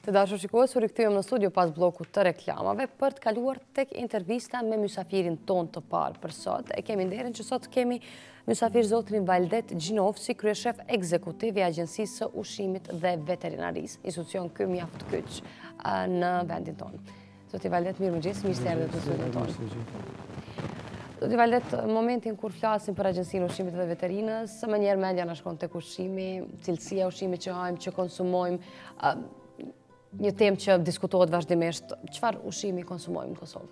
Të dashur shikues, u rikthyem në studio pas bllokut të reklamave për të kaluar tek intervista me mysafirin ton të parë për sot. E kemi nderin që sot kemi mysafir zotrin Valdet Gjinovci, kryeshef ekzekutiv i Agjencisë së Ushqimit dhe Veterinarisë, institucion ky mjaft kyç në vendin tonë. Zoti Valdet, mirëmëngjes, mirë se erdhët në studion tonë. Zoti Valdet, momentin kur flasim për Agjencinë e Ushqimit dhe Veterinës, mënyrë mendja na shkon tek ushqimi, cilësia e ushqimit që hajmë, që konsumojmë. Një temë që diskutohet vazhdimisht, çfarë ushqimi konsumojmë në Kosovë?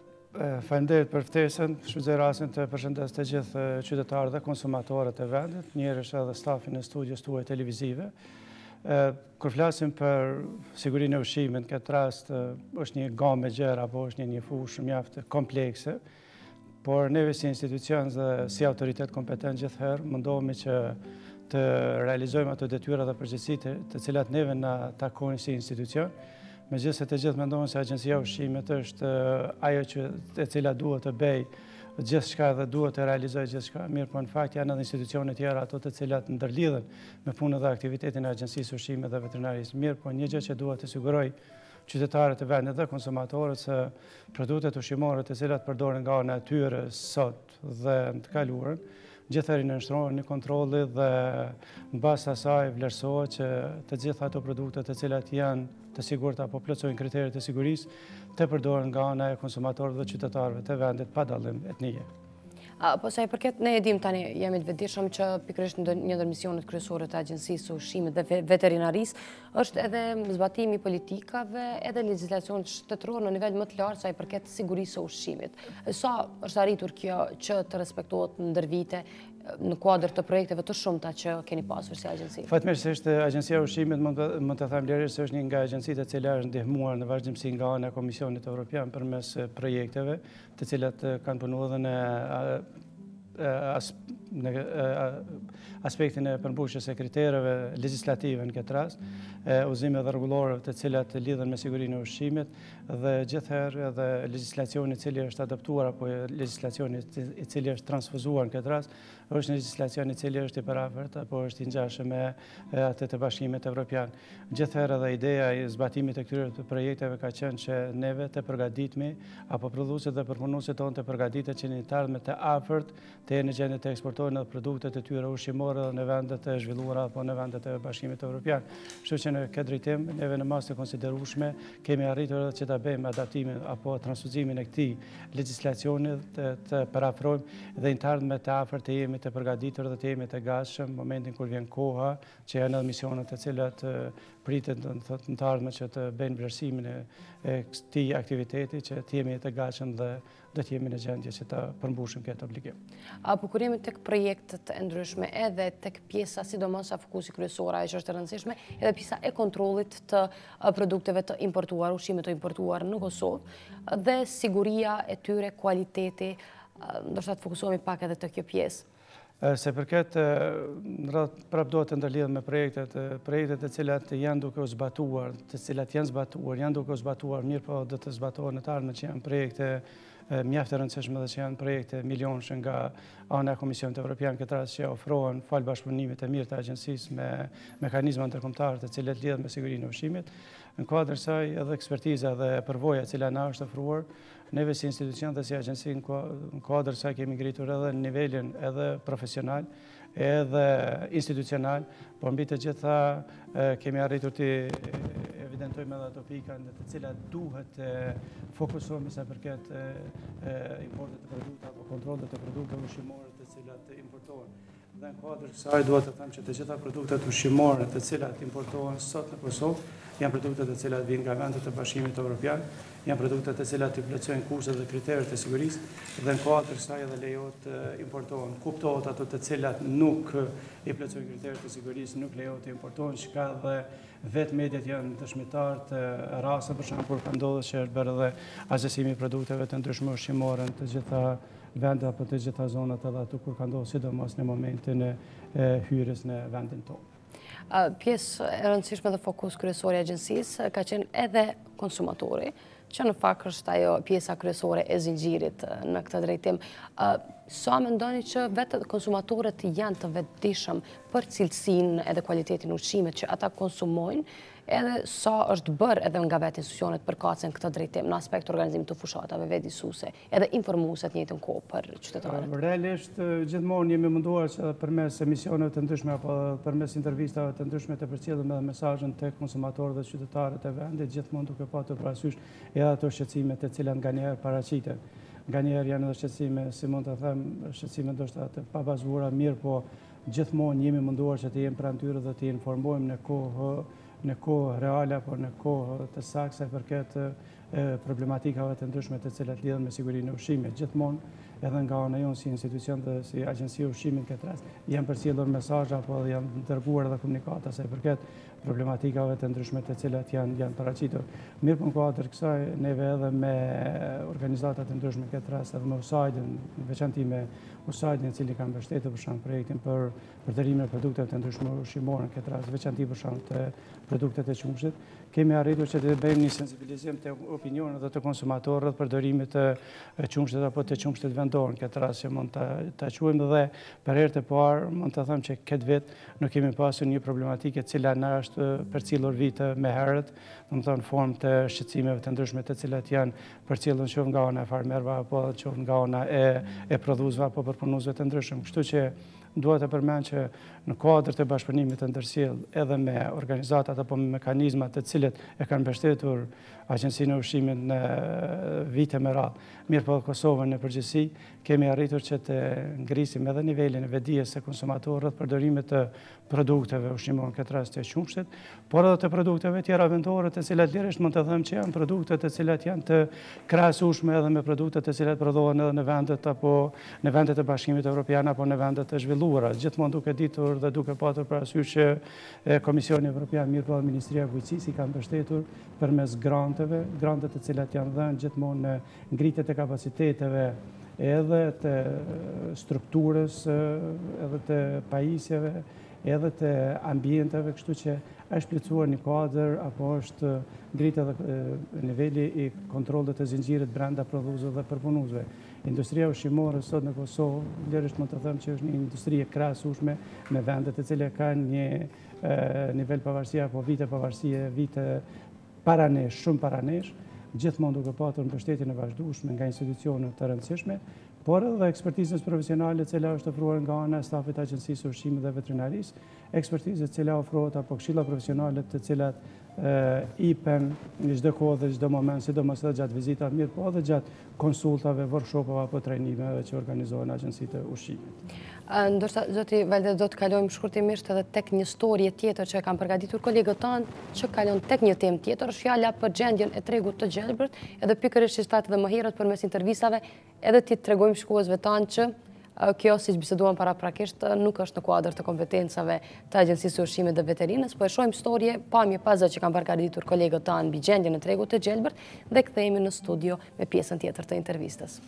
Faleminderit për ftesën, shfrytëzoj rastin të përshëndes të gjithë qytetarët dhe konsumatorët e vendit, njerësh edhe stafin e studios tuaj televizive. Kur flasim për sigurinë e ushqimit, në këtë rast është një gamë gjëra apo është një fushë mjaft komplekse, por neve si institucion dhe si autoritet kompetent gjithherë mundohemi që të realizojmë ato detyra dhe përgjegjësitë të cilat neve na takojnë si institucion. Megjithëse të gjithë mendojnë se Agjencia e Ushqimit është ajo e cila duhet të bëjë gjithçka dhe duhet të realizojë gjithçka, mirë po në fakt janë edhe institucione tjera ato të cilat ndërlidhen me punën dhe aktivitetin e Agjencisë së Ushqimit dhe Veterinarisë. Mirë po një gjë që duhet të siguroj qytetarët e vendit dhe konsumatorët se produktet ushqimore të cilat përdoren nga ana e tyre sot dhe në të kaluarën gjithëherë nënshtrohen në kontrolli dhe në bazë të asaj vlerësohet që të gjitha ato produkte të cilat janë të sigurta apo plotësojnë kriteret e sigurisë të përdoren nga ana e konsumatorëve dhe qytetarëve të vendit pa dallim etnike. Po sa i përket, ne e dim tani, jemi të vetëdijshëm që pikërisht një ndër misionet kryesore të Agjencisë së Ushqimit dhe Veterinarisë është edhe zbatimi i politikave, edhe legjislacionit shtetëror në nivel më të lartë sa i përket sigurisë së ushqimit. Sa është arritur kjo që të respektohet ndër vite në kuadër të projekteve të shumta që keni pasur si agjenci? Fatmirësisht, Agjencia e Ushqimit mund të them lirisht se është një nga agjencitë e cila është ndihmuar në vazhdimsi nga ana e Komisionit Evropian përmes projekteve, të cilat kanë punuar edhe në aspektin e përmbushjes së kritereve legjislative në këtë rast, udhëzime dhe rregullore të cilat lidhen me sigurinë e ushqimit dhe gjithherë edhe legjislacioni i cili është adoptuar apo legjislacioni i cili është transfuzuar në këtë rast është një legjislacion i cili është i përafërt apo është i ngjashëm me atë të Bashkimit Evropian. Gjithherë edhe ideja e zbatimit të këtyre projekteve ka qenë që neve të përgatitemi apo prodhuesit dhe përpunuesit tonë të përgatiten që në të ardhmen të afërt të jenë në gjendje të eksportojnë edhe produktet e tyre ushqimore në vendet e zhvilluara apo në vendet e Bashkimit Evropian. Kështu që në këtë drejtim neve në masë të konsiderueshme kemi arritur edhe që ta bëjmë adaptimin apo transfuzimin e këtij legjislacioni të parafrojmë dhe në të ardhmen të afërt të jemi të përgatitur dhe të jemi të gatshëm momentin kur vjen koha që janë edhe misionet të cilat pritet në të ardhmen që të bëjnë vlerësimin e këtij aktiviteti që të jemi të gatshëm dhe do të jemi në gjendje që ta përmbushim këtë obligim. Po kur jemi tek projektet e ndryshme edhe tek pjesa sidomos fokusi kryesor që është e rëndësishme, edhe pjesa e kontrollit të produkteve të importuar, ushqimit të importuar në Kosovë dhe siguria e tyre, kualiteti, ndoshta të fokusohemi pak edhe te kjo pjesë. Se përket prap do të ndërlidhen me projektet e cilat janë duke u zbatuar, të cilat janë duke u zbatuar, mirë po do të zbatohen në të ardhmen që janë projekte mjaft e rëndësishme dhe që janë projekte milionshë nga ana e Komisionit Evropian këtë rast që ofrohen fal bashkëpunimit të mirë të agjencisë me mekanizma ndërkombëtar të cilat lidhen me sigurinë e ushqimit. Në kuadër saj edhe ekspertiza dhe përvoja e cila na është ofruar, neve si institucion dhe si agjenci në kuadër saj kemi ngritur edhe në nivelin edhe profesional, edhe institucional, por mbi të gjitha kemi arritur të evidentojmë edhe ato pika në të cilat duhet fokusohemi sa përket importit të produkte apo kontrollit të produkteve ushqimore të cilat importohen. Dhe në kuadër kësaj duhet të them që të gjitha produktet ushqimore të cilat importohen sot në Kosovë janë produkte të cilat vijnë nga vendet e Bashkimit Evropian, janë produkte të cilat i plotësojnë kushtet dhe kriteret e sigurisë dhe në kuadër kësaj edhe lejohet të importohen. Kuptohet ato të cilat nuk i plotësojnë kriteret e sigurisë, nuk lejohet të importohen, që dhe vetë mediat janë dëshmitar të raste për shembull kur ka ndodhur që është bërë edhe asgjësimi i produkteve të ndryshme ushqimore në të gjitha vendet apo të gjitha zonat edhe aty kur ka ndodhur sidomos në momentin e hyrjes në vendin tonë. Pjesë e rëndësishme dhe fokus kryesor i agjencisë ka qenë edhe konsumatori, që në fakt është ajo pjesa kryesore e zinxhirit në këtë drejtim. Sa mendoni që vetë konsumatorët janë të vetëdijshëm për cilësinë edhe kualitetin e ushqimit që ata konsumojnë, edhe sa është bërë edhe nga vetë institucionet përkatësen këtë drejtim në aspekt organizimit të fushatave vedisuse, edhe informuese të njëjtën kohë për qytetarët? Realisht, gjithmonë jemi munduar që përmes emisioneve të ndryshme apo përmes intervistave të ndryshme të përcjellim edhe mesazhin tek konsumatorët dhe qytetarët e vendit, gjithmonë duke patur parasysh edhe ato shqetësime të cilat nganjëherë paraqiten. Nganjëherë janë edhe shqetësime, si mund të them, shqetësime ndoshta të pabazuara, mirë, po gjithmonë jemi munduar që të jemi pranë tyre dhe të informojmë në kohë reale apo në kohë të saktë sa i përket problematikave të ndryshme të cilat lidhen me sigurinë e ushqimit. Gjithmonë edhe nga ana jonë si institucion dhe si agjenci e ushqimit këtë rast janë përcjellur mesazhe apo janë dërguar edhe komunikata sa i përket problematikave të ndryshme të cilat janë paraqitur. Mirë, po në kuadër kësaj neve edhe me organizata të ndryshme këtë rast edhe me USAID-in, në veçanti me USAID-in i cili ka mbështetur për shembull projektin për përdorimin e produkteve të ndryshme ushqimore në këtë rast, veçanti për shembull të produktet e qumshit, kemi arritur që të bëjmë një sensibilizim të opinionit dhe të konsumatorëve përdorimit të qumshit apo të qumshit vendor në këtë rast që mund ta quajmë, dhe për herë të parë mund të them që këtë vit nuk kemi pasur një problematike e cila na është përcjellur vite më herët, domethënë formë të shqetësimeve të ndryshme të cilat janë përcjellur qoftë nga ana e farmerëve apo qoftë nga ana e prodhuesve apo përpunuesve të ndryshëm. Kështu që duhet të përmend që në kuadër të bashkëpunimit të ndërsjellë edhe me organizatat apo me mekanizmat të cilët e kanë mbështetur Agjencinë e Ushqimit në vite me radhë, mirë po Kosovën në përgjithësi, kemi arritur që të ngrisim edhe nivelin e vetdijes së konsumatorëve përdorimit të produkteve ushqimore, në këtë rast të qumshit, por edhe të produkteve tjera vendore, të cilat lirisht mund të them që janë produkte të cilat janë të krahasueshme edhe me produktet të cilat prodhohen edhe në vendet apo në vendet e Bashkimit Evropian apo në vendet të zhvilluara, gjithmonë duke ditur dhe duke patur parasysh që Komisioni Evropian, mirë po Ministria e Bujqësisë i ka mbështetur përmes grantet të cilat janë dhënë gjithmonë në ngritje të kapaciteteve edhe të strukturës, edhe të pajisjeve, edhe të ambienteve, kështu që është plotësuar një kuadër apo është ngritur edhe niveli i kontrollit të zinxhirit brenda prodhuesve dhe përpunuesve. Industria ushqimore sot në Kosovë, lirisht mund të them që është një industri e krahasueshme me vendet të cilat kanë një nivel pavarësie apo vite pavarësie, vite paranesh, shumë paranesh, gjithmonë duke patur mbështetjen e vazhdueshme nga institucione të rëndësishme, por edhe ekspertizës profesionale e cila është ofruar nga ana e stafit të Agjencisë së Ushqimit dhe Veterinarisë, ekspertizë e cila ofrohet apo këshilla profesionale të cilat ipen në çdo kohë dhe çdo moment, sidomos edhe gjatë vizitave, mirë po edhe gjatë konsultave, workshopave apo trajnimeve që organizohen Agjencitë e Ushqimit. Ndoshta zoti Valdet, do të kalojmë shkurtimisht edhe tek një storje tjetër që e kanë përgatitur kolegët tanë, që kalon tek një temë tjetër, është fjala për gjendjen e tregut të gjelbërt, edhe pikërisht që statë edhe më herët përmes intervistave, edhe ti tregojmë shikuesve tanë që kjo, siç biseduam paraprakisht, nuk është në kuadër të kompetencave të Agjencisë së Ushqimit dhe Veterinës, po e shohim storje pamje pazë që kanë përgatitur kolegët tanë mbi gjendjen e tregut të gjelbërt dhe kthehemi në studio me pjesën tjetër të intervistës.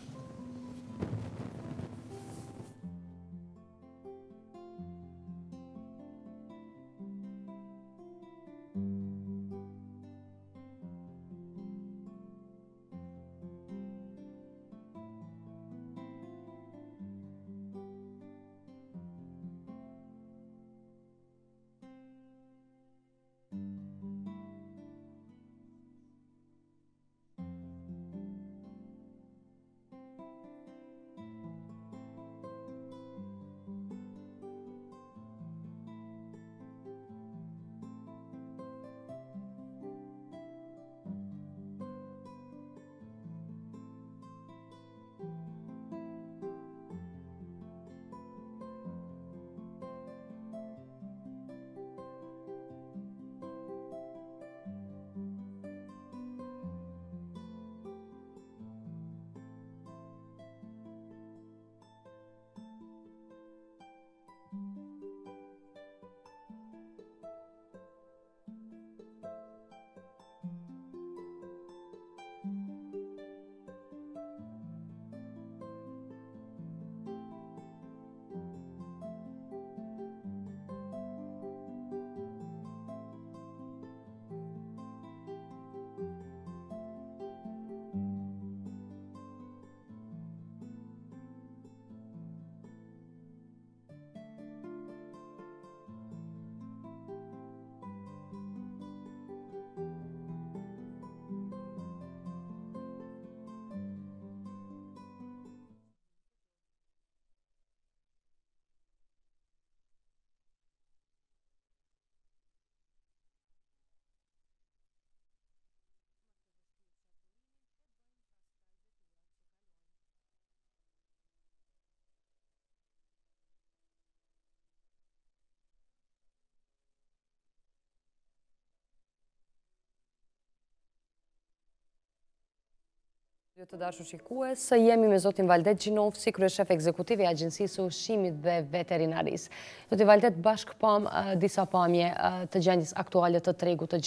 Të dashur shikues, jemi me zotin Valdet Gjinovci, kryeshef ekzekutiv i Agjencisë së Ushqimit dhe Veterinarisë. Zotin Valdet, bashkë pam disa pamje të gjendjes aktuale të tregut të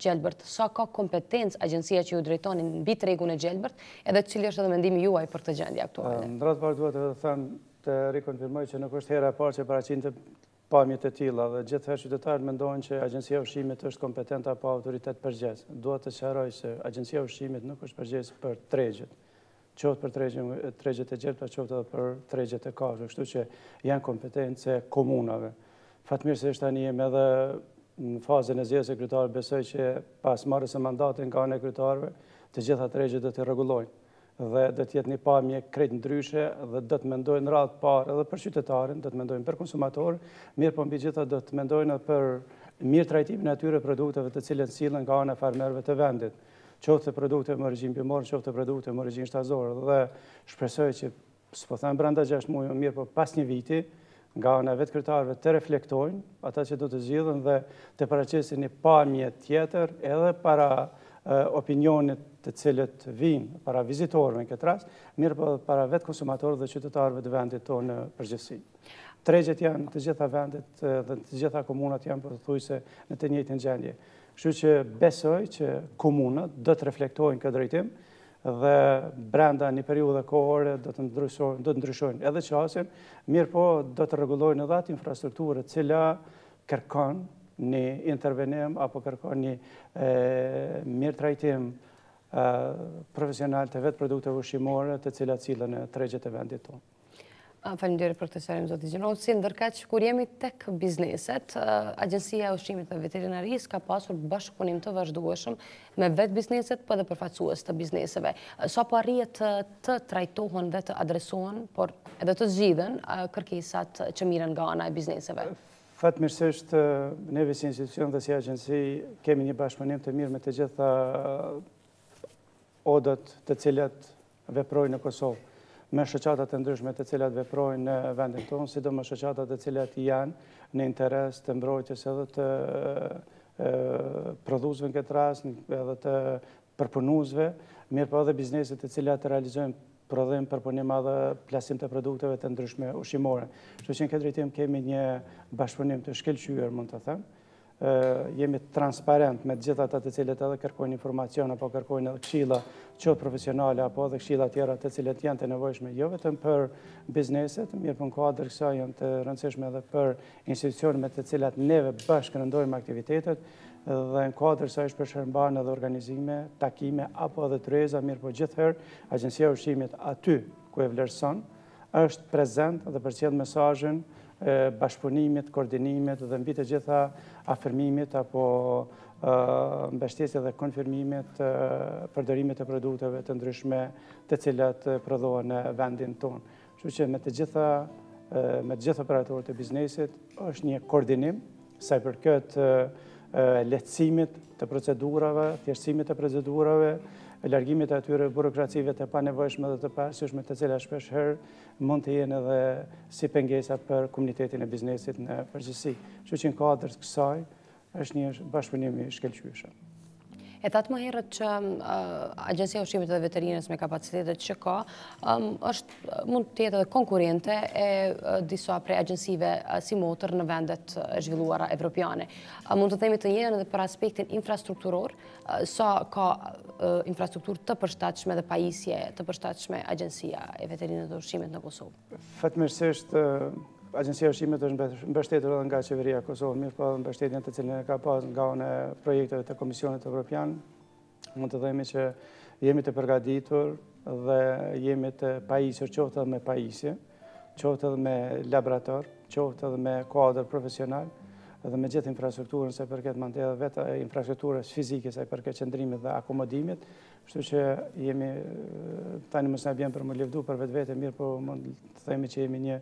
gjelbërt. Sa ka kompetencë agjencia që ju drejtoni mbi tregun e gjelbërt, edhe cili është edhe mendimi juaj për këtë gjendje aktuale? Në ratë parë duhet të thënë të rikonfirmoj që nuk është hera e parë që paraqitet pamjet e tilla dhe gjithëherë qytetarët mendojnë që Agjencia e Ushqimit është kompetente apo autoritet përgjegjës. Dua të sqaroj se Agjencia e Ushqimit nuk është përgjegjës për tregjet, qoftë për tregjet e gjelbra, qoftë edhe për tregjet e kafshëve, kështu që janë kompetence komunave. Fatmirësisht tani jemi edhe në fazën e zgjedhjes së kryetarëve, besoj që pas marrjes së mandatit nga ana e kryetarëve, të gjitha tregjet do të rregullojnë dhe do të jetë një pamje krejt ndryshe dhe do të mendojnë radhë parë edhe për qytetarin, do të mendojnë për konsumatorë, mirë po mbi gjitha do të mendojnë edhe për mirë trajtimin e atyre produkteve të cilët sillen nga ana e farmerëve të vendit, qoftë produkte me origjinë bimore, qoftë produkte me origjinë shtazore, dhe shpresoj që s'po them brenda 6 muajve, mirë po pas një viti nga ana e vetë kryetarëve të reflektojnë ata që do të zgjidhen dhe të paraqisin një pamje tjetër edhe para opinionit të cilët vinë para vizitorëve në këtë rast, mirë po para vetë konsumatorëve dhe qytetarëve të vendit tonë në përgjithësi. Tregjet janë të gjitha vendet dhe të gjitha komunat janë pothuajse në të njëjtën gjendje. Kështu që besoj që komunat do të reflektojnë këtë drejtim dhe brenda një periudhe kohore do të ndryshojnë edhe qasjen, mirë po do të rregullojnë edhe atë infrastrukturë cila kërkon një intervenim apo kërkon një mirë trajtim profesional të vetë produkteve ushqimore të cilat sillen në tregjet e vendit tonë. Faleminderit për këtë sqarim, zoti Gjinovci. Ndërkaq, kur jemi tek bizneset, Agjencia e Ushqimit dhe Veterinarisë ka pasur bashkëpunim të vazhdueshëm me vetë bizneset, po edhe përfaqësues të bizneseve. Sa po arrihet të trajtohen dhe të adresohen, por edhe të zgjidhen kërkesat që miren nga ana e bizneseve? Fatmirësisht, neve si institucion dhe si agjenci kemi një bashkëpunim të mirë me të gjitha odët të cilat veprojnë në Kosovë, me shoqatat e ndryshme të cilat veprojnë në vendin tonë, sidomos shoqatat të cilat janë në interes të mbrojtjes edhe të prodhuesve në këtë rast, edhe të përpunuesve, mirë po edhe bizneset të cilat realizojnë prodhim, përpunim edhe plasim të produkteve të ndryshme ushqimore. Kështu që në këtë drejtim kemi një bashkëpunim të shkëlqyer, mund të them. Jemi transparent me gjithë ata të cilët edhe kërkojnë informacion apo kërkojnë edhe këshilla qoftë profesionale apo edhe këshilla tjera të cilët janë të nevojshme jo vetëm për bizneset, mirë po në kuadër kësaj janë të rëndësishme edhe për institucionet me të cilat neve bashkë ndojmë aktivitetet dhe në kuadër kësaj shpeshherë edhe organizime, takime apo edhe tryeza, mirë po gjithherë Agjencia e Ushqimit aty ku e vlerëson është prezent dhe përcjell mesazhin bashkëpunimit, koordinimit dhe mbi të gjitha afirmimit apo mbështesje dhe konfirmimit përdorimit të produkteve të ndryshme të cilat prodhohen në vendin tonë. Kështu që me të gjitha operatorët e biznesit është një koordinim sa i përket lehtësimit të procedurave, thjeshtësimit të procedurave, largimit e atyre burokracive të panevojshme dhe të paarsyeshme të cilat shpeshherë mund të jenë edhe si pengesa për komunitetin e biznesit në përgjithësi. Kështu që në kuadër të kësaj është një bashkëpunim i shkëlqyeshëm. E thatë më herët që Agjencia e Ushqimit dhe Veterinarës me kapacitetet që ka, mund të jetë edhe konkurrente e disa prej agjensive si motër në vendet e zhvilluara evropiane. Mund të themi të njëjtën edhe për aspektin infrastrukturor, sa ka infrastrukturë të përshtatshme dhe pajisje të përshtatshme Agjencia e Veterinarës dhe Ushqimit në Kosovë? Fatmirësisht, Agjencia e Ushqimit është mbështetur edhe nga qeveria e Kosovës, mirë po mbështetjen të cilën e ka pas nga ana e projekteve të Komisionit Evropian. Mund të themi që jemi të përgatitur dhe jemi të pajisur qoftë edhe me pajisje, qoftë edhe me laborator, qoftë edhe me kuadër profesional dhe me gjithë infrastrukturën sa i përket edhe vetë infrastrukturës fizike sa i përket qëndrimit dhe akomodimit. Kështu që jemi tani mos na vjen për më lëvdu për vetvete, mirë po mund të themi që jemi një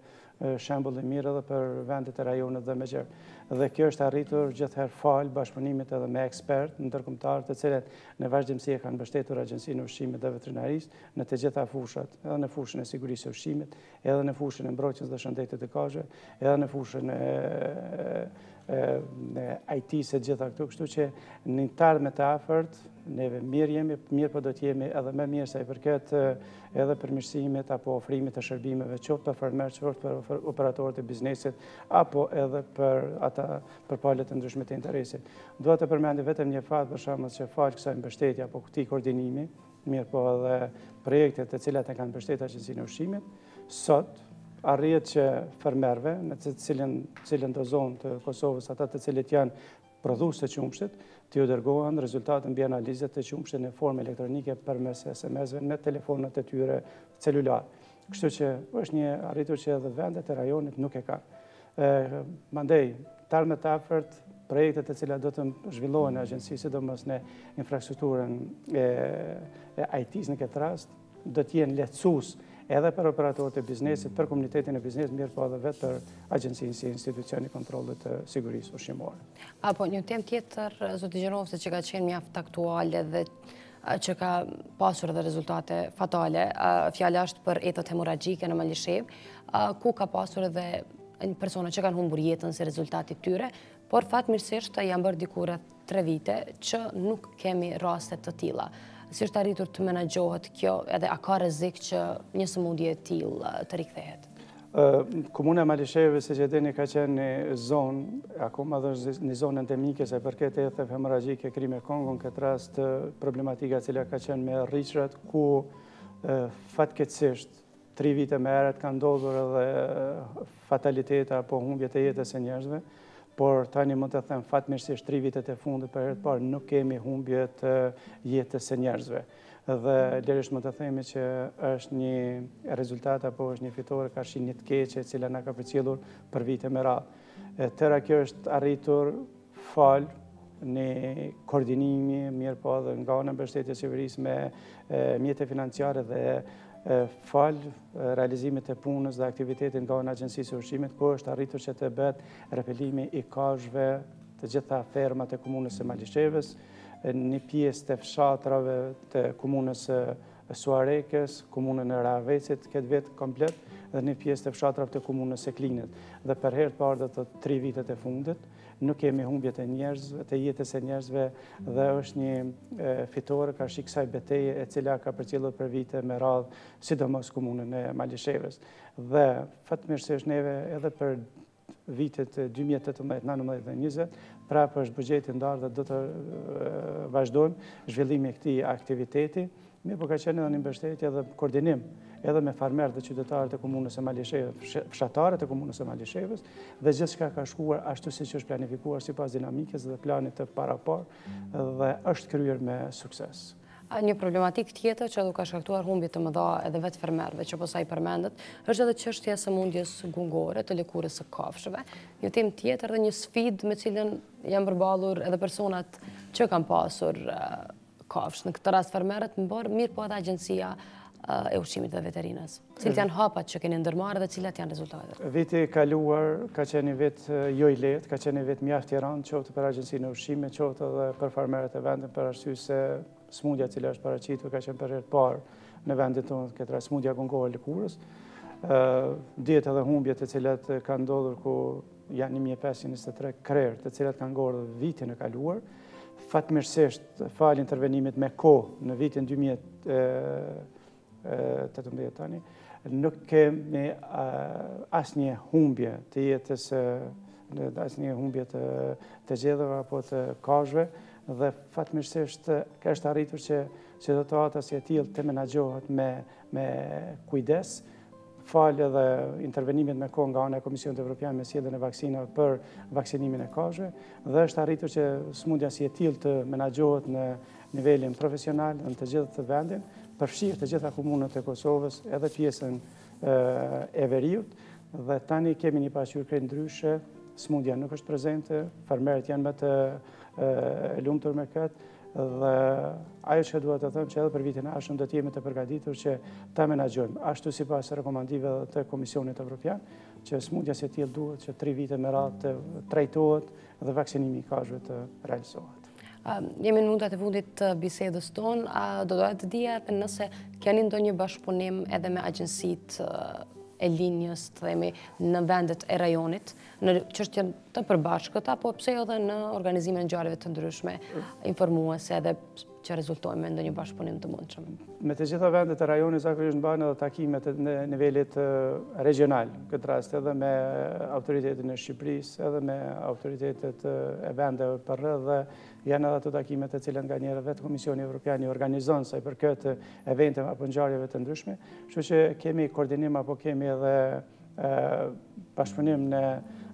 shembull i mirë edhe për vendet e rajonit dhe me gjerë. Dhe kjo është arritur gjithherë fal bashkëpunimit edhe me ekspertë ndërkombëtar të cilët në vazhdimsi e kanë mbështetur Agjencinë e Ushqimit dhe Veterinarisë në të gjitha fushat, edhe në fushën e sigurisë së ushqimit, edhe në fushën e mbrojtjes dhe shëndetit të kafshëve, edhe në fushën e IT-së gjitha këtu, kështu që në ardhmen të afërt neve mirë jemi, mirë po do t'jemi edhe me mirë sa i përket edhe përmirësimit apo ofrimit të shërbimeve, qoftë për farmerë, qoftë për operatorët e biznesit, apo edhe për palët të ndryshme të interesit. Dua të përmendi vetëm një fakt për shembull që falë kësaj mbështetja apo këtij koordinimi, mirë po edhe projektet të cilat e kanë mbështetur Agjencinë e Ushqimit, sot arrihet që fermerëve në të cilën do zonë të Kosovës, ata të cilët janë prodhues të qumshit, t'ju dërgohen rezultate mbi analizat të qumshit në formë elektronike përmes SMS-ve në telefonat e tyre celular. Kështu që është një arritur që edhe vendet e rajonit nuk e kanë. Mandej, tarme të afërt, projektet e cilat do të zhvillohen në agjenci, sidomos në infrastrukturën e IT-s në këtë rast, do t'jenë lehtësues edhe për operatorët e biznesit, për komunitetin e biznesit, mirë po edhe vetë për agjencinë si institucioni kontrollit të sigurisë ushqimore. Apo një temë tjetër, zoti Gjinovci, që ka qenë mjaft aktuale dhe që ka pasur edhe rezultate fatale, fjala është për etot hemoragjike në Malishev, ku ka pasur edhe persona që kanë humbur jetën si rezultati tyre, por fatmirësisht janë bërë diku rreth 3 vite që nuk kemi raste të tilla. Si është arritur të menaxhohet kjo, edhe a ka rrezik që një sëmundje e tillë të rikthehet? Komuna e Malishevës, siç e dini, ka qenë një zonë, akoma dhe është një zonë endemike se përket etet hemoragjike krime Kongo, në këtë rast problematika cila ka qenë me rriçrat, ku fatkeqësisht 3 vite më herët ka ndodhur edhe fatalitete apo humbje të jetës së njerëzve, por tani mund të them fatmirësisht 3 vitet e fundit për herë të parë nuk kemi humbje të jetës së njerëzve. Dhe lërisht mund të themi që është një rezultat apo është një fitore ka shi një të keqe e cila na ka përcjellur për vite me radhë. Tëra kjo është arritur fal një koordinimi, mirë po edhe nga ana mbështetjes së qeverisë me mjete financiare dhe fal realizimit të punës dhe aktivitetin nga ana Agjencisë së Ushqimit, ku është arritur që të bëhet repelimi i kazhve të gjitha fermat e komunës së Malishevës, një pjesë të fshatrave të komunës së Suarekës, komunën e Ravecit këtë vit komplet, dhe një pjesë të fshatrave të komunës së Klinit. Dhe për herë të parë të 3 vitet e fundit, nuk kemi humbje të njerëzve, të jetës e njerëzve, dhe është një fitore ka shi kësaj betejë e cila ka përcjellur për vite me radhë, sidomos komunën e Malishevës. Dhe fatmirësisht neve edhe për vitet 2018, 19 dhe 20, prapë është buxheti ndarë dhe do të vazhdojmë zhvillimi i këtij aktiviteti. Mirë po ka qenë edhe një mbështetje dhe koordinim edhe me farmerët dhe qytetarët e komunës së Malishevës, fshatarët e komunës së Malishevës, dhe gjithçka ka shkuar ashtu siç është planifikuar sipas dinamikës dhe planit të paraparë dhe është kryer me sukses. Një problematik tjetër që ka shkaktuar humbje të mëdha edhe vetë fermerëve, që po sa i përmendet, është edhe çështja e sëmundjes gungore të lëkurës së kafshëve. Një temë tjetër dhe një sfidë me cilën janë përballur edhe personat që kanë pasur kafshë. Në këtë rast fermerët mirë po edhe Agjencia e Ushqimit dhe Veterinës. Cilat janë hapat që keni ndërmarrë dhe cilat janë rezultatet? Viti kaluar ka qenë një vit jo i lehtë, ka qenë një vit mjaft i rëndë, qoftë për Agjencinë e Ushqimit, qoftë edhe për farmerët e vendit, për arsye se smundja cila është paraqitur ka qenë për herë të parë në vendin tonë, këtë rast smundja gungore e lëkurës. Dihet edhe humbjet të cilat kanë ndodhur, ku janë 1523 krerë të cilat kanë ngordhur vitin e kaluar. Fatmirësisht, fal intervenimit me kohë në vitin 2018 tani, nuk kemi asnjë humbje të jetës, asnjë humbje të gjedhëve apo të kazhve, dhe fatmirësisht ka është arritur që situata si e tillë të menaxhohet me kujdes, fal edhe intervenimit me kohë nga ana e Komisionit Evropian me sjelljen e vaksinave për vaksinimin e kazhve, dhe është arritur që smundja si e tillë të menaxhohet në nivelin profesional në të gjithë vendin, përfshirë të gjitha komunat e Kosovës, edhe pjesën e Veriut, dhe tani kemi një pasqyrë ndryshe, smundja nuk është prezente, farmerët janë më të lumtur me këtë, dhe ajo që duhet të them që edhe për vitin e ardhshëm do të jemi të përgatitur që ta menaxhojmë ashtu sipas rekomandimeve të Komisionit Evropian, që smundja si e tillë duhet që 3 vite me radhë të trajtohet dhe vaksinimi i kazhëve të realizohet. Jemi në minutat e fundit të bisedës tonë, do doja të dija nëse keni ndonjë bashkëpunim edhe me agjencitë e linjës, të themi, në vendet e rajonit, në çështje të përbashkët, apo pse edhe në organizime ngjarjeve të ndryshme, informuese edhe që rezultojnë me ndonjë bashkëpunim të mundshëm? Me të gjitha vendet e rajonit zakonisht bëhen edhe takimet në nivelit regional, këtë rast edhe me autoritetin e Shqipërisë, edhe me autoritetet e vendeve për rreth dhe janë edhe ato takimet të cilat nga njëherë vetë Komisioni Evropian i organizon sa i përket eventeve apo ngjarjeve të ndryshme, kështu që kemi koordinim apo kemi edhe bashkëpunim në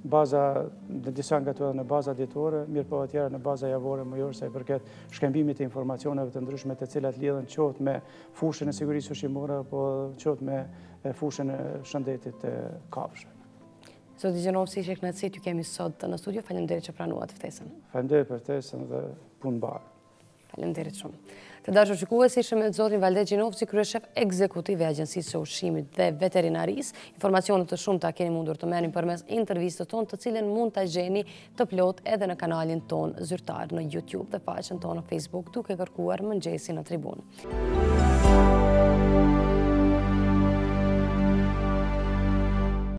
baza, në disa nga to në baza ditore, mirë po tjera në baza javore mujore sa i përket shkëmbimit të informacioneve të ndryshme të cilat lidhen qoftë me fushën e sigurisë ushqimore apo qoftë me fushën e shëndetit të kafshëve. Zoti Gjinovci, ishte kënaqësi t'ju kemi sot në studio. Faleminderit që pranuat ftesën. Faleminderit për ftesën dhe punë mbarë. Faleminderit shumë. Të dashur shikues, ishte me zotin Valdet Gjinovci, kryeshef ekzekutiv i Agjencisë së Ushqimit dhe Veterinarisë. Informacione të shumta keni mundur të merrni përmes intervistës tonë, të cilën mund ta gjeni të plot edhe në kanalin ton zyrtar në YouTube dhe faqen tonë në Facebook, duke kërkuar Mëngjesi në Tribunë.